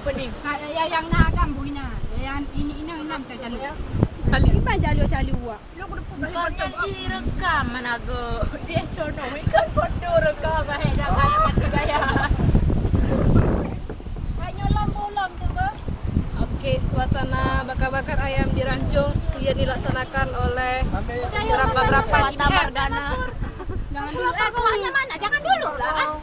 pening. Yang nak kan buina. Yang ini inang tak jalu. Kali Kita jalu awak. Kalian direkam managa. Dia sono ikan foto rekam bahaya dah gaya macam gaya. Nyolong bolam tu bah. Okey, suasana bakar-bakar ayam di Ranjung yang dilaksanakan oleh berapa IPR. Jangan dulu. Rumahnya mana? Jangan dulu lah.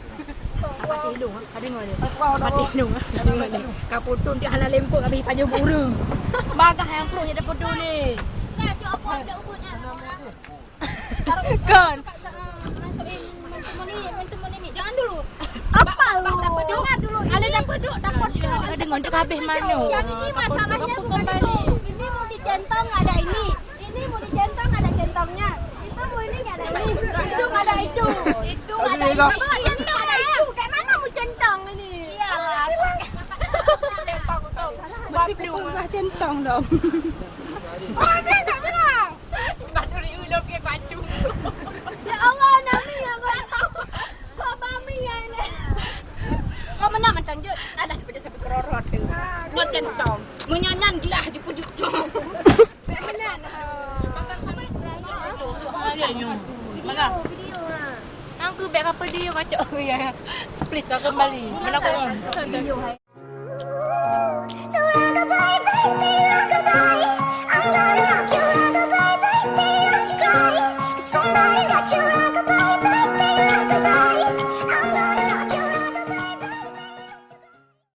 Mati hidung ah. Ada dengar dia. Mati hidung ah. Ada dengar dia. Kau potong dia halal lempuk habis panjang burung. Bagah yang keluar dia potong ni. Ya, tu apa ada ubutnya? Kan. Mentu ni. Jangan dulu. Apa lu? Dengar dulu. Ala dapat duk dapat kan. Dengar duk habis mana? Yang ini masalahnya bukan itu. Ini mau dicentong ada ini. Ini mau dicentong ada centongnya. Kita mau ini enggak ada ini. Hidung ada itu. Hidung ada itu. Centong ada itu. Kayak mana mau centong ini? Iyalah. Mesti pungkah centong dong. Oh, dia tak bilang. Baduri ulo ke baju. Ya Allah, Nami ya kau. Kau Mami ya ini. Kau menang macam je. Alah seperti sampai kerorot tu. Kau centong. Menyanyan gila jujuk tu. Benar. Mana? Video lah. Aku beg apa dia kacau. Ya. Please kau kembali. Mana kau? Video hai. So rock a bye, baby, rock